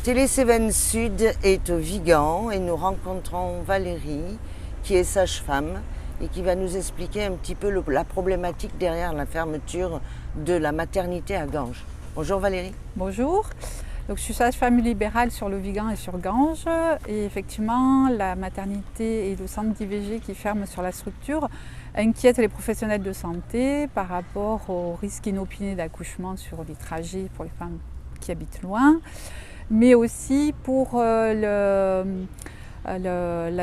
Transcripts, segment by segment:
Télé Cévennes Sud est au Vigan et nous rencontrons Valérie qui est sage-femme et qui va nous expliquer un petit peu la problématique derrière la fermeture de la maternité à Ganges. Bonjour Valérie. Bonjour. Donc, je suis sage-femme libérale sur le Vigan et sur Ganges et effectivement la maternité et le centre d'IVG qui ferment sur la structure inquiètent les professionnels de santé par rapport au risque inopiné d'accouchement sur les trajets pour les femmes qui habitent loin, mais aussi pour la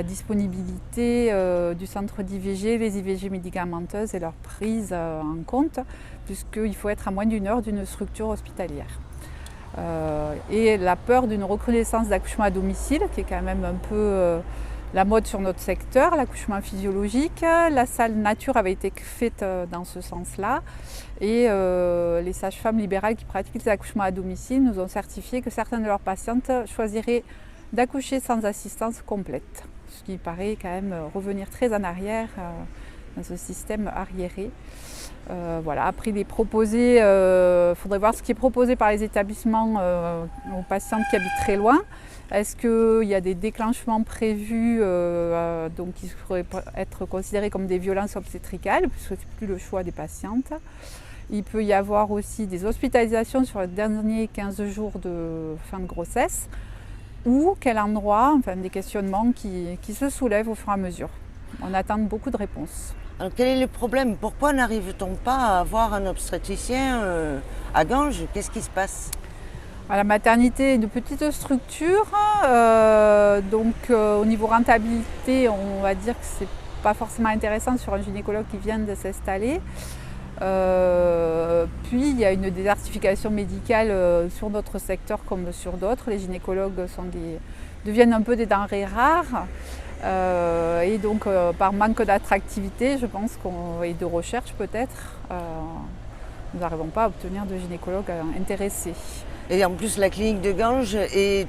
disponibilité du centre d'IVG, les IVG médicamenteuses et leur prise en compte, puisqu'il faut être à moins d'une heure d'une structure hospitalière. Et la peur d'une recrudescence d'accouchement à domicile, qui est quand même un peu la mode sur notre secteur, l'accouchement physiologique. La salle nature avait été faite dans ce sens-là. Et les sages-femmes libérales qui pratiquent les accouchements à domicile nous ont certifié que certaines de leurs patientes choisiraient d'accoucher sans assistance complète, ce qui paraît quand même revenir très en arrière dans ce système arriéré. Voilà. Après, il faudrait voir ce qui est proposé par les établissements aux patientes qui habitent très loin. Est-ce qu'il y a des déclenchements prévus donc qui pourraient être considérés comme des violences obstétricales, puisque ce n'est plus le choix des patientes. Il peut y avoir aussi des hospitalisations sur les derniers 15 jours de fin de grossesse, ou quel endroit, enfin des questionnements qui se soulèvent au fur et à mesure. On attend beaucoup de réponses. Alors, quel est le problème? Pourquoi n'arrive-t-on pas à avoir un obstétricien à Ganges? Qu'est-ce qui se passe? La maternité est une petite structure, donc au niveau rentabilité, on va dire que c'est pas forcément intéressant sur un gynécologue qui vient de s'installer. Puis il y a une désertification médicale sur notre secteur comme sur d'autres. Les gynécologues deviennent un peu des denrées rares. Et donc par manque d'attractivité, je pense, et de recherche peut-être, nous n'arrivons pas à obtenir de gynécologues intéressés. Et en plus, la clinique de Ganges est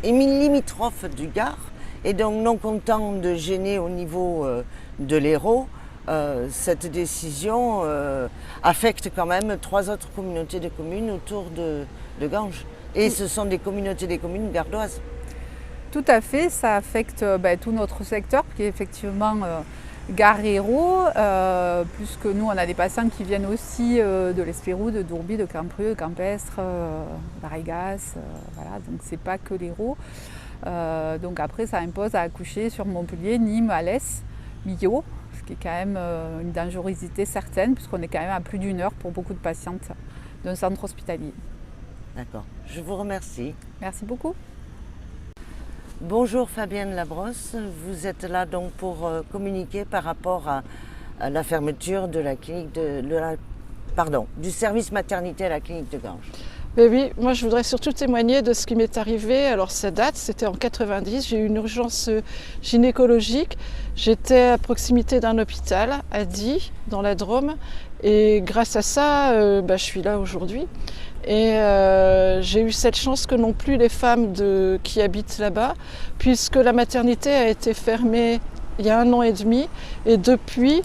limitrophe du Gard, et donc non content de gêner au niveau de l'Hérault, cette décision affecte quand même 3 autres communautés de communes autour de Ganges. Et ce sont des communautés des communes gardoises. Tout à fait, ça affecte tout notre secteur, qui est effectivement Gard-Hérault, puisque nous on a des patients qui viennent aussi de l'Espérou, de Dourbis, de Camprieux, de Campestre, d'Arigas, voilà, donc c'est pas que l'Hérault. Donc après ça impose à accoucher sur Montpellier, Nîmes, Alès, Millau, ce qui est quand même une dangerosité certaine, puisqu'on est quand même à plus d'1 heure pour beaucoup de patientes d'un centre hospitalier. D'accord, je vous remercie. Merci beaucoup. Bonjour Fabienne Labrosse, vous êtes là donc pour communiquer par rapport à la fermeture de la clinique du service maternité à la clinique de Ganges. Mais oui, moi je voudrais surtout témoigner de ce qui m'est arrivé. Alors ça date, c'était en 90, j'ai eu une urgence gynécologique. J'étais à proximité d'un hôpital à Die, dans la Drôme, et grâce à ça, je suis là aujourd'hui. Et j'ai eu cette chance que non plus les femmes qui habitent là-bas, puisque la maternité a été fermée il y a 1 an et demi. Et depuis,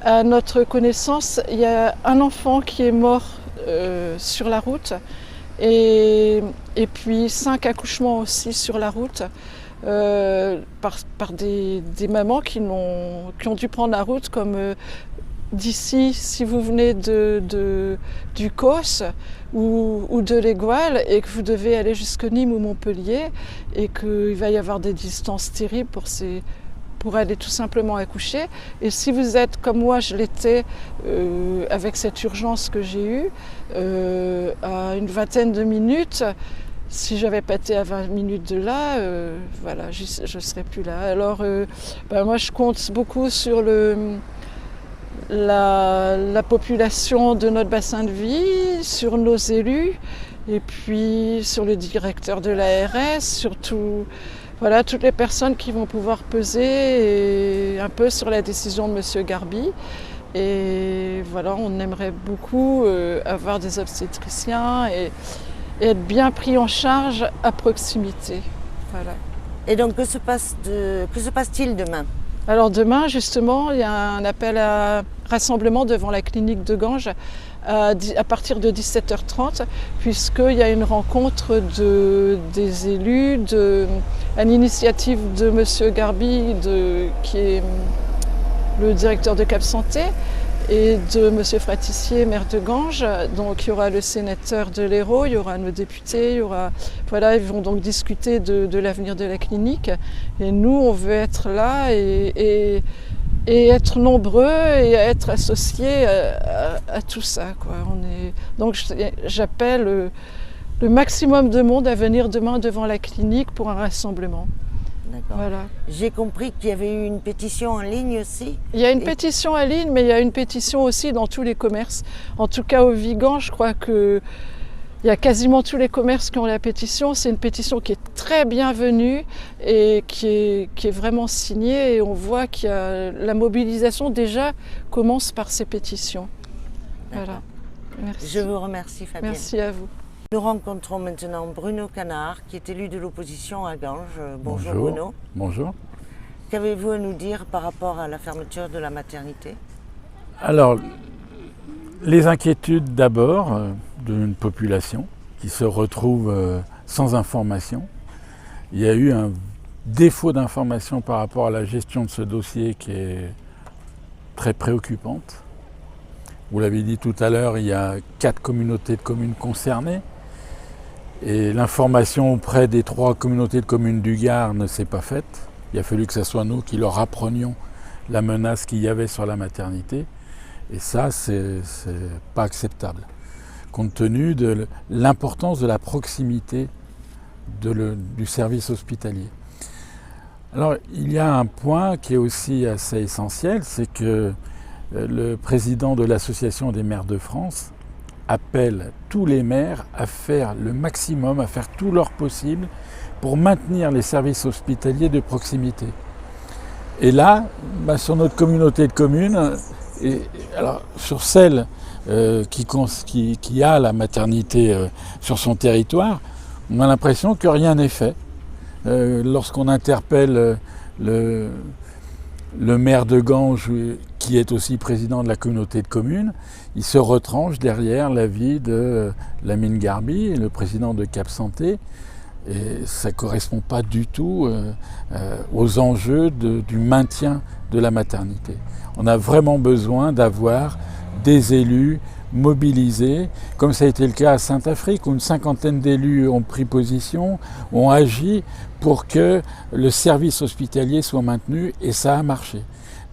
à notre connaissance, il y a un enfant qui est mort sur la route. Et puis 5 accouchements aussi sur la route par des mamans qui ont dû prendre la route comme d'ici, si vous venez du Causse ou de l'Égual et que vous devez aller jusque Nîmes ou Montpellier et qu'il va y avoir des distances terribles pour aller tout simplement accoucher. Et si vous êtes comme moi, je l'étais avec cette urgence que j'ai eue, à une vingtaine de minutes, si j'avais pas été à 20 minutes de là, je ne serais plus là. Alors moi je compte beaucoup sur la population de notre bassin de vie, sur nos élus, et puis sur le directeur de l'ARS, surtout toutes les personnes qui vont pouvoir peser un peu sur la décision de M. Garbi. Et voilà, on aimerait beaucoup avoir des obstétriciens et être bien pris en charge à proximité. Voilà. Et donc que se passe-t-il demain? Alors demain, justement, il y a un appel à rassemblement devant la clinique de Ganges à partir de 17h30, puisqu'il y a une rencontre des élus, à l'initiative de M. Garbi, qui est le directeur de Cap Santé, et de M. Fratissier, maire de Ganges. Donc il y aura le sénateur de l'Hérault, il y aura nos députés, ils vont donc discuter de l'avenir de la clinique. Et nous, on veut être là et être nombreux et être associés à tout ça, quoi. Donc j'appelle le maximum de monde à venir demain devant la clinique pour un rassemblement. D'accord. Voilà. J'ai compris qu'il y avait eu une pétition en ligne aussi. Il y a une pétition en ligne, mais il y a une pétition aussi dans tous les commerces. En tout cas au Vigan, je crois qu'il y a quasiment tous les commerces qui ont la pétition. C'est une pétition qui est très bienvenue et qui est vraiment signée. Et on voit qu'il y a la mobilisation déjà commence par ces pétitions. Voilà. Merci. Je vous remercie, Fabienne. Merci à vous. Nous rencontrons maintenant Bruno Canard, qui est élu de l'opposition à Ganges. Bonjour Bruno. Bonjour. Qu'avez-vous à nous dire par rapport à la fermeture de la maternité? Alors, les inquiétudes d'abord d'une population qui se retrouve sans information. Il y a eu un défaut d'information par rapport à la gestion de ce dossier qui est très préoccupante. Vous l'avez dit tout à l'heure, il y a 4 communautés de communes concernées. Et l'information auprès des 3 communautés de communes du Gard ne s'est pas faite. Il a fallu que ce soit nous qui leur apprenions la menace qu'il y avait sur la maternité. Et ça, c'est pas acceptable, compte tenu de l'importance de la proximité du service hospitalier. Alors, il y a un point qui est aussi assez essentiel, c'est que le président de l'Association des maires de France appelle tous les maires à faire le maximum, à faire tout leur possible pour maintenir les services hospitaliers de proximité. Et là, sur notre communauté de communes, alors sur celle qui a la maternité sur son territoire, on a l'impression que rien n'est fait. Lorsqu'on interpelle le maire de Ganges, qui est aussi président de la communauté de communes, il se retranche derrière l'avis de Lamine Garbi, le président de Cap Santé, et ça ne correspond pas du tout aux enjeux du maintien de la maternité. On a vraiment besoin d'avoir des élus mobilisés, comme ça a été le cas à Saint-Afrique, où une 50aine d'élus ont pris position, ont agi pour que le service hospitalier soit maintenu, et ça a marché.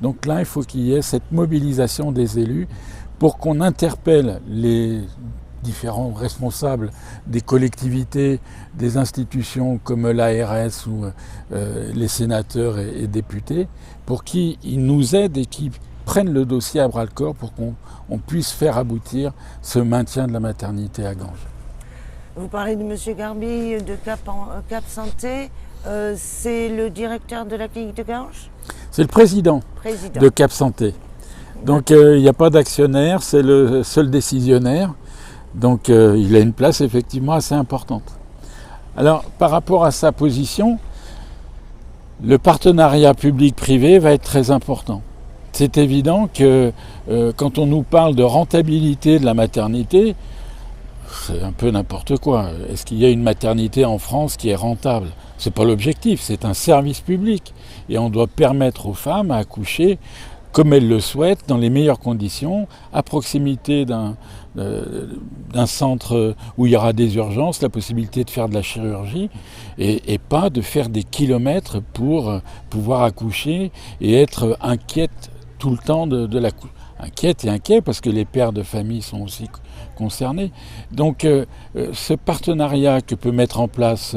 Donc là, il faut qu'il y ait cette mobilisation des élus pour qu'on interpelle les différents responsables des collectivités, des institutions comme l'ARS ou les sénateurs et députés, pour qu'ils nous aident et qu'ils prennent le dossier à bras-le-corps pour qu'on puisse faire aboutir ce maintien de la maternité à Ganges. Vous parlez de M. Garbi de Cap Santé. C'est le directeur de la clinique de Ganges? C'est le président de Cap Santé. Donc il n'y a pas d'actionnaire, c'est le seul décisionnaire. Donc il a une place effectivement assez importante. Alors par rapport à sa position, le partenariat public-privé va être très important. C'est évident que quand on nous parle de rentabilité de la maternité, c'est un peu n'importe quoi. Est-ce qu'il y a une maternité en France qui est rentable? C'est pas l'objectif, c'est un service public. Et on doit permettre aux femmes à accoucher comme elles le souhaitent, dans les meilleures conditions, à proximité d'un centre où il y aura des urgences, la possibilité de faire de la chirurgie, et pas de faire des kilomètres pour pouvoir accoucher et être inquiète tout le temps de l'accouchement. Inquiet parce que les pères de famille sont aussi concernés. Donc ce partenariat que peut mettre en place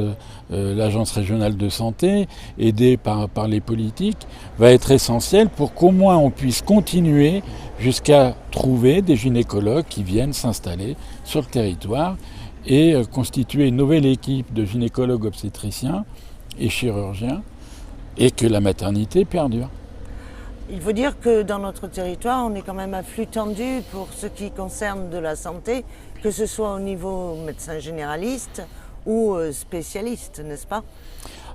l'Agence régionale de santé, aidée par les politiques, va être essentiel pour qu'au moins on puisse continuer jusqu'à trouver des gynécologues qui viennent s'installer sur le territoire et constituer une nouvelle équipe de gynécologues obstétriciens et chirurgiens, et que la maternité perdure. Il faut dire que dans notre territoire, on est quand même à flux tendu pour ce qui concerne de la santé, que ce soit au niveau médecin généraliste ou spécialiste, n'est-ce pas?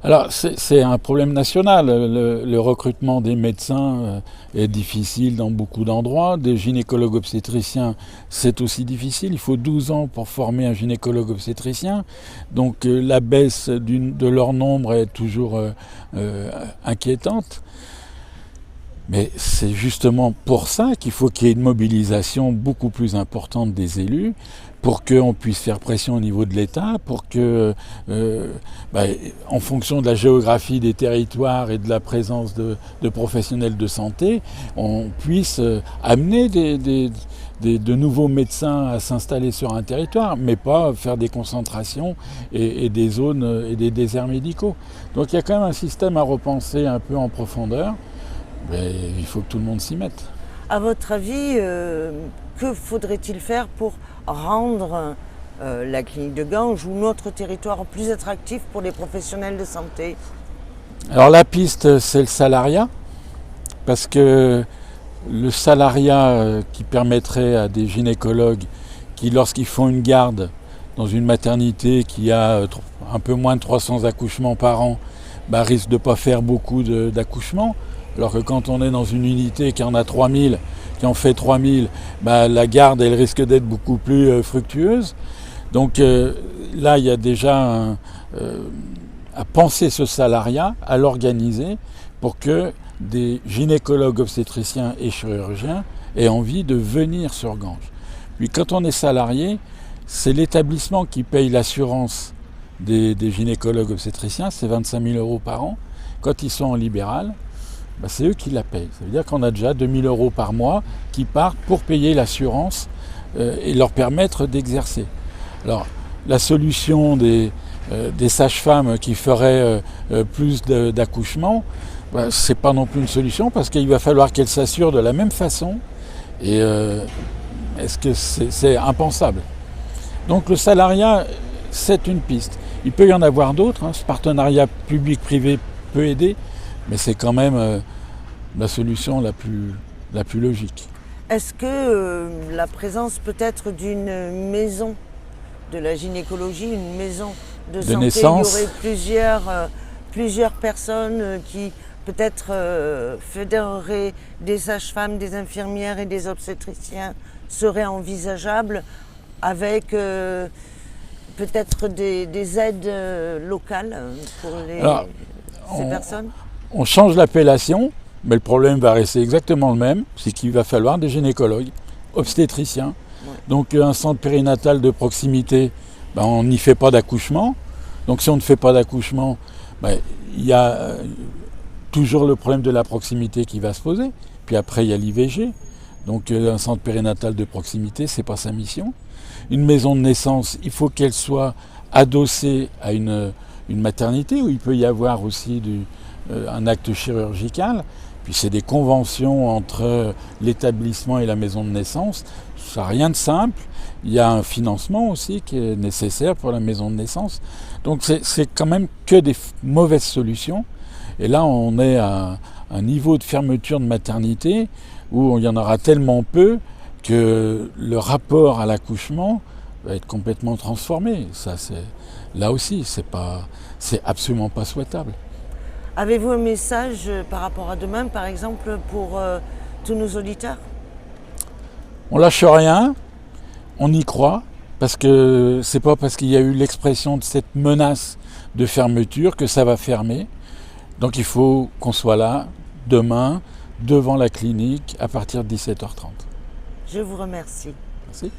Alors c'est un problème national. Le recrutement des médecins est difficile dans beaucoup d'endroits. Des gynécologues obstétriciens, c'est aussi difficile. Il faut 12 ans pour former un gynécologue obstétricien. Donc la baisse de leur nombre est toujours inquiétante. Mais c'est justement pour ça qu'il faut qu'il y ait une mobilisation beaucoup plus importante des élus, pour qu'on puisse faire pression au niveau de l'État, pour que, en fonction de la géographie des territoires et de la présence de professionnels de santé, on puisse amener de nouveaux médecins à s'installer sur un territoire, mais pas faire des concentrations et des zones et des déserts médicaux. Donc il y a quand même un système à repenser un peu en profondeur, mais il faut que tout le monde s'y mette. À votre avis, que faudrait-il faire pour rendre la clinique de Ganges ou notre territoire plus attractif pour les professionnels de santé? Alors la piste, c'est le salariat, parce que le salariat qui permettrait à des gynécologues qui, lorsqu'ils font une garde dans une maternité qui a un peu moins de 300 accouchements par an, risque de ne pas faire beaucoup d'accouchements. Alors que quand on est dans une unité qui en a 3000, qui en fait 3000, la garde elle risque d'être beaucoup plus fructueuse. Donc là il y a déjà à penser ce salariat, à l'organiser pour que des gynécologues obstétriciens et chirurgiens aient envie de venir sur Ganges. Puis quand on est salarié, c'est l'établissement qui paye l'assurance des gynécologues obstétriciens, c'est 25 000 € par an. Quand ils sont en libéral, c'est eux qui la payent. Ça veut dire qu'on a déjà 2 000 € par mois qui partent pour payer l'assurance et leur permettre d'exercer. Alors, la solution des sages-femmes qui feraient plus d'accouchements, c'est pas non plus une solution parce qu'il va falloir qu'elles s'assurent de la même façon. Et est-ce que c'est impensable? Donc le salariat, c'est une piste. Il peut y en avoir d'autres. Ce partenariat public-privé peut aider. Mais c'est quand même la solution la plus logique. Est-ce que la présence peut-être d'une maison de la gynécologie, une maison de santé, naissance, il y aurait plusieurs personnes qui peut-être fédéreraient des sages-femmes, des infirmières et des obstétriciens, serait envisageable avec peut-être des aides locales pour ces personnes? On change l'appellation, mais le problème va rester exactement le même, c'est qu'il va falloir des gynécologues, obstétriciens. Ouais. Donc un centre périnatal de proximité, on n'y fait pas d'accouchement. Donc si on ne fait pas d'accouchement, il y a toujours le problème de la proximité qui va se poser. Puis après, il y a l'IVG. Donc un centre périnatal de proximité, c'est pas sa mission. Une maison de naissance, il faut qu'elle soit adossée à une maternité où il peut y avoir aussi un acte chirurgical, puis c'est des conventions entre l'établissement et la maison de naissance. Ça n'a rien de simple. Il y a un financement aussi qui est nécessaire pour la maison de naissance. Donc c'est quand même que des mauvaises solutions. Et là, on est à un niveau de fermeture de maternité où il y en aura tellement peu que le rapport à l'accouchement va être complètement transformé. Ça, là aussi, c'est absolument pas souhaitable. Avez-vous un message par rapport à demain, par exemple, pour tous nos auditeurs? On lâche rien, on y croit, parce que c'est pas parce qu'il y a eu l'expression de cette menace de fermeture que ça va fermer. Donc il faut qu'on soit là, demain, devant la clinique, à partir de 17h30. Je vous remercie. Merci.